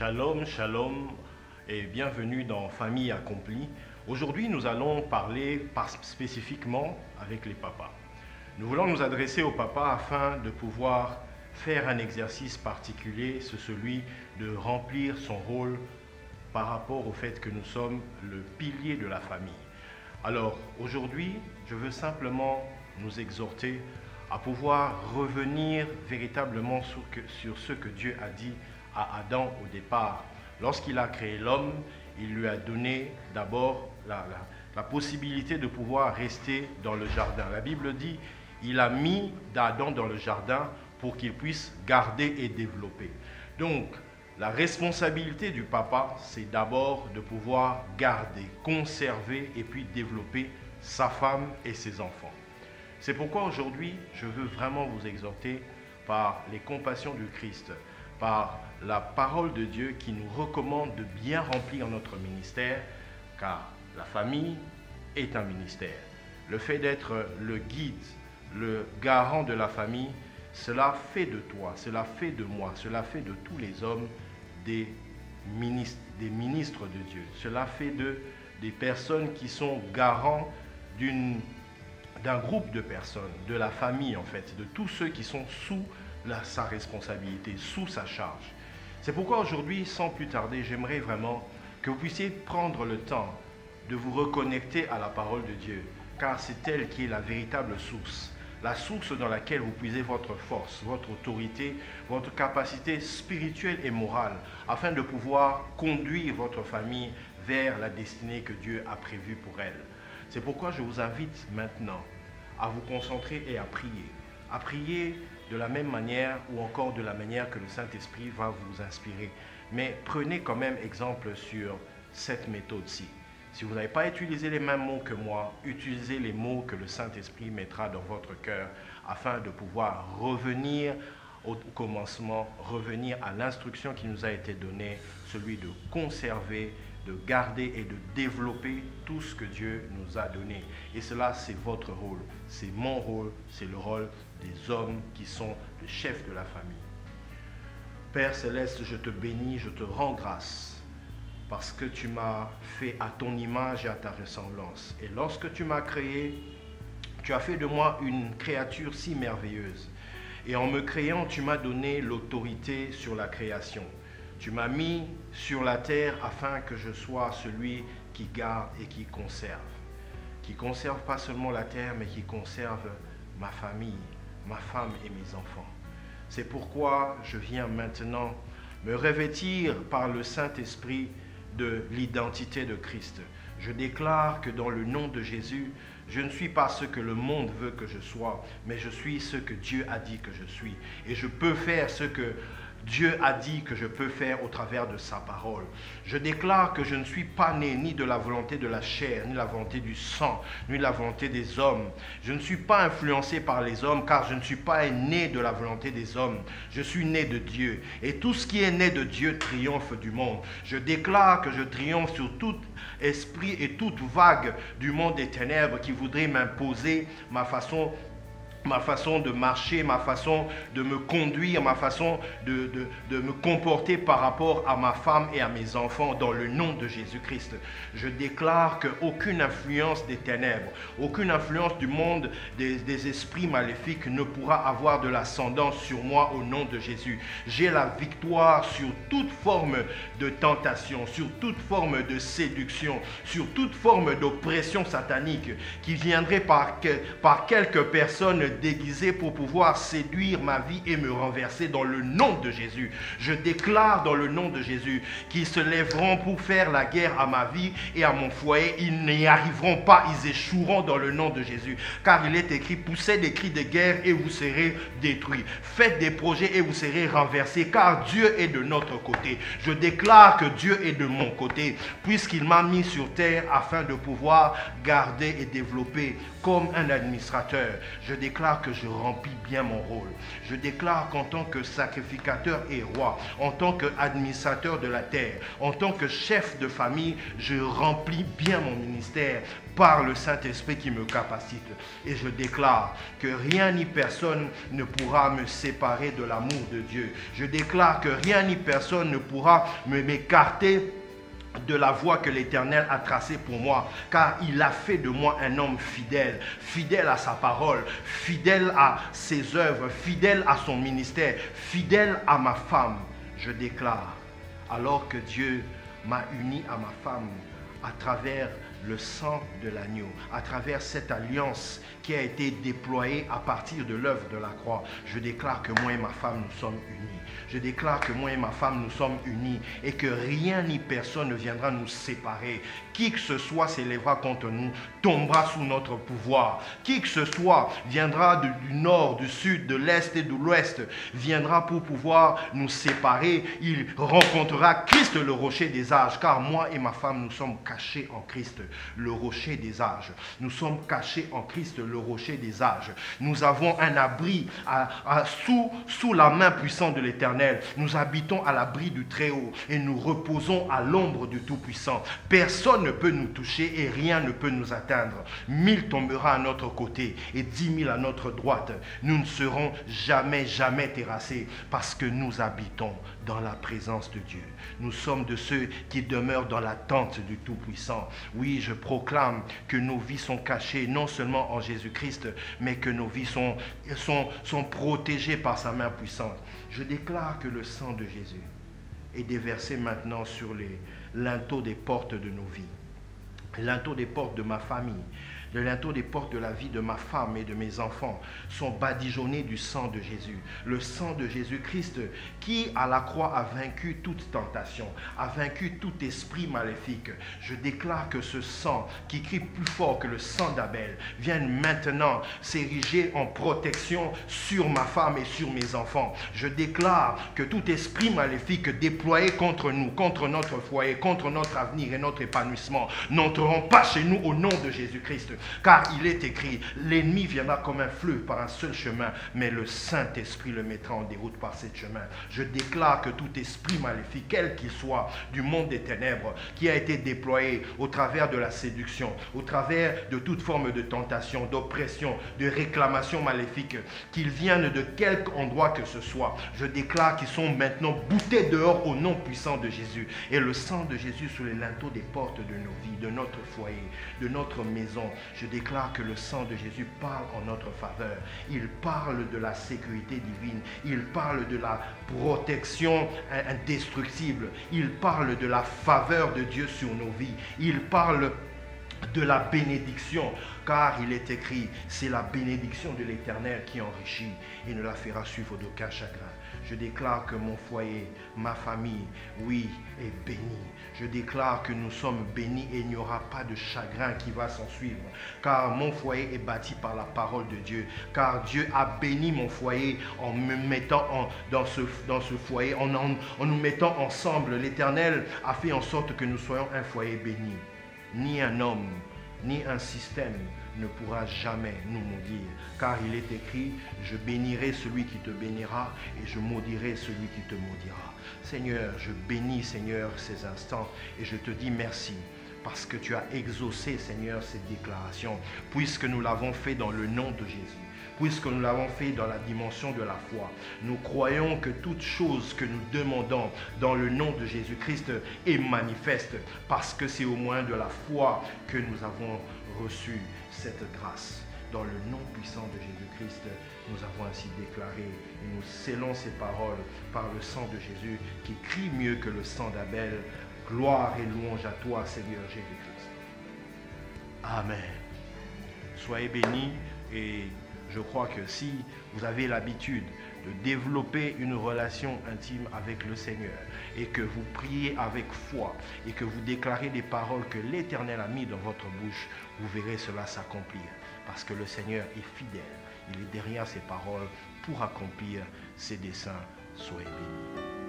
Shalom, shalom et bienvenue dans Famille Accomplie. Aujourd'hui, nous allons parler spécifiquement avec les papas. Nous voulons nous adresser aux papas afin de pouvoir faire un exercice particulier, c'est celui de remplir son rôle par rapport au fait que nous sommes le pilier de la famille. Alors aujourd'hui, je veux simplement nous exhorter à pouvoir revenir véritablement sur ce que Dieu a dit à Adam au départ. Lorsqu'il a créé l'homme, il lui a donné d'abord la possibilité de pouvoir rester dans le jardin. La Bible dit, il a mis Adam dans le jardin pour qu'il puisse garder et développer. Donc, la responsabilité du papa, c'est d'abord de pouvoir garder, conserver et puis développer sa femme et ses enfants. C'est pourquoi aujourd'hui, je veux vraiment vous exhorter par les compassions du Christ, par la parole de Dieu qui nous recommande de bien remplir notre ministère, car la famille est un ministère. Le fait d'être le guide, le garant de la famille, cela fait de toi, cela fait de moi, cela fait de tous les hommes des ministres de Dieu. Cela fait des personnes qui sont garants d'un groupe de personnes, de la famille en fait, de tous ceux qui sont sous sa responsabilité, sous sa charge. C'est pourquoi aujourd'hui, sans plus tarder, j'aimerais vraiment que vous puissiez prendre le temps de vous reconnecter à la parole de Dieu, car c'est elle qui est la véritable source, la source dans laquelle vous puisez votre force, votre autorité, votre capacité spirituelle et morale, afin de pouvoir conduire votre famille vers la destinée que Dieu a prévue pour elle. C'est pourquoi je vous invite maintenant à vous concentrer et à prier de la même manière ou encore de la manière que le Saint-Esprit va vous inspirer. Mais prenez quand même exemple sur cette méthode-ci. Si vous n'avez pas utilisé les mêmes mots que moi, utilisez les mots que le Saint-Esprit mettra dans votre cœur afin de pouvoir revenir au commencement, revenir à l'instruction qui nous a été donnée, celui de conserver, de garder et de développer tout ce que Dieu nous a donné. Et cela, c'est votre rôle, c'est mon rôle, c'est le rôle des hommes qui sont les chefs de la famille. Père Céleste, je te bénis, je te rends grâce parce que tu m'as fait à ton image et à ta ressemblance. Et lorsque tu m'as créé, tu as fait de moi une créature si merveilleuse. Et en me créant, tu m'as donné l'autorité sur la création. Tu m'as mis sur la terre afin que je sois celui qui garde et qui conserve pas seulement la terre, mais qui conserve ma famille, ma femme et mes enfants. C'est pourquoi je viens maintenant me revêtir par le Saint-Esprit de l'identité de Christ. Je déclare que dans le nom de Jésus, je ne suis pas ce que le monde veut que je sois, mais je suis ce que Dieu a dit que je suis. Et je peux faire ce que Dieu a dit que je peux faire au travers de sa parole. Je déclare que je ne suis pas né ni de la volonté de la chair, ni de la volonté du sang, ni de la volonté des hommes. Je ne suis pas influencé par les hommes, car je ne suis pas né de la volonté des hommes. Je suis né de Dieu. Et tout ce qui est né de Dieu triomphe du monde. Je déclare que je triomphe sur tout esprit et toute vague du monde des ténèbres qui voudrait m'imposer ma façon de marcher, ma façon de me conduire, ma façon de me comporter par rapport à ma femme et à mes enfants dans le nom de Jésus-Christ. Je déclare qu'aucune influence des ténèbres, aucune influence du monde des esprits maléfiques ne pourra avoir de l'ascendance sur moi au nom de Jésus. J'ai la victoire sur toute forme de tentation, sur toute forme de séduction, sur toute forme d'oppression satanique qui viendrait par quelques personnes déguisé pour pouvoir séduire ma vie et me renverser dans le nom de Jésus. Je déclare dans le nom de Jésus qu'ils se lèveront pour faire la guerre à ma vie et à mon foyer. Ils n'y arriveront pas, ils échoueront dans le nom de Jésus. Car il est écrit, poussez des cris de guerre et vous serez détruits. Faites des projets et vous serez renversés, car Dieu est de notre côté. Je déclare que Dieu est de mon côté, puisqu'il m'a mis sur terre afin de pouvoir garder et développer comme un administrateur. Je déclare déclare que je remplis bien mon rôle. Je déclare qu'en tant que sacrificateur et roi, en tant qu'administrateur de la terre, en tant que chef de famille, je remplis bien mon ministère par le Saint-Esprit qui me capacite. Et je déclare que rien ni personne ne pourra me séparer de l'amour de Dieu. Je déclare que rien ni personne ne pourra m'écarter de la voie que l'Éternel a tracée pour moi, car il a fait de moi un homme fidèle, fidèle à sa parole, fidèle à ses œuvres, fidèle à son ministère, fidèle à ma femme. Je déclare, alors que Dieu m'a uni à ma femme à travers le sang de l'agneau, à travers cette alliance qui a été déployée à partir de l'œuvre de la croix, je déclare que moi et ma femme, nous sommes unis. Je déclare que moi et ma femme, nous sommes unis et que rien ni personne ne viendra nous séparer. Qui que ce soit s'élèvera contre nous, tombera sous notre pouvoir. Qui que ce soit viendra du nord, du sud, de l'est et de l'ouest, viendra pour pouvoir nous séparer. Il rencontrera Christ, le rocher des âges, car moi et ma femme, nous sommes cachés en Christ, le rocher des âges. Nous sommes cachés en Christ, le rocher des âges. Nous avons un abri sous la main puissante de l'Éternel. Nous habitons à l'abri du Très-Haut et nous reposons à l'ombre du Tout-Puissant. Personne ne peut nous toucher et rien ne peut nous atteindre. 1000 tombera à notre côté et 10 000 à notre droite. Nous ne serons jamais terrassés parce que nous habitons dans la présence de Dieu. Nous sommes de ceux qui demeurent dans la tente du Tout-Puissant. Oui, je proclame que nos vies sont cachées non seulement en Jésus-Christ, mais que nos vies sont protégées par sa main puissante. Je déclare que le sang de Jésus est déversé maintenant sur les linteaux des portes de nos vies, les linteaux des portes de ma famille. Les linteaux des portes de la vie de ma femme et de mes enfants sont badigeonnés du sang de Jésus. Le sang de Jésus-Christ qui, à la croix, a vaincu toute tentation, a vaincu tout esprit maléfique. Je déclare que ce sang, qui crie plus fort que le sang d'Abel, vienne maintenant s'ériger en protection sur ma femme et sur mes enfants. Je déclare que tout esprit maléfique déployé contre nous, contre notre foyer, contre notre avenir et notre épanouissement, n'entreront pas chez nous au nom de Jésus-Christ. Car il est écrit, l'ennemi viendra comme un fleuve par un seul chemin, mais le Saint-Esprit le mettra en déroute par ce chemin. Je déclare que tout esprit maléfique, quel qu'il soit, du monde des ténèbres, qui a été déployé au travers de la séduction, au travers de toute forme de tentation, d'oppression, de réclamation maléfique, qu'ils viennent de quelque endroit que ce soit, je déclare qu'ils sont maintenant boutés dehors au nom puissant de Jésus. Et le sang de Jésus sur les linteaux des portes de nos vies, de notre foyer, de notre maison, je déclare que le sang de Jésus parle en notre faveur. Il parle de la sécurité divine. Il parle de la protection indestructible. Il parle de la faveur de Dieu sur nos vies. Il parle de la bénédiction, car il est écrit, c'est la bénédiction de l'Éternel qui enrichit et ne la fera suivre d'aucun chagrin. Je déclare que mon foyer, ma famille, oui, est béni. Je déclare que nous sommes bénis et il n'y aura pas de chagrin qui va s'en suivre. Car mon foyer est bâti par la parole de Dieu. Car Dieu a béni mon foyer en me mettant dans ce foyer, en nous mettant ensemble. L'Éternel a fait en sorte que nous soyons un foyer béni. Ni un homme, ni un système ne pourra jamais nous maudire. Car il est écrit, je bénirai celui qui te bénira et je maudirai celui qui te maudira. Seigneur, je bénis, Seigneur, ces instants et je te dis merci. Parce que tu as exaucé, Seigneur, cette déclaration, puisque nous l'avons fait dans le nom de Jésus. Puisque nous l'avons fait dans la dimension de la foi. Nous croyons que toute chose que nous demandons dans le nom de Jésus-Christ est manifeste, parce que c'est au moyen de la foi que nous avons reçu cette grâce. Dans le nom puissant de Jésus-Christ, nous avons ainsi déclaré et nous scellons ces paroles par le sang de Jésus qui crie mieux que le sang d'Abel. Gloire et louange à toi, Seigneur Jésus-Christ. Amen. Soyez bénis et je crois que si vous avez l'habitude de développer une relation intime avec le Seigneur et que vous priez avec foi et que vous déclarez des paroles que l'Éternel a mis dans votre bouche, vous verrez cela s'accomplir parce que le Seigneur est fidèle. Il est derrière ses paroles pour accomplir ses desseins. Soyez bénis.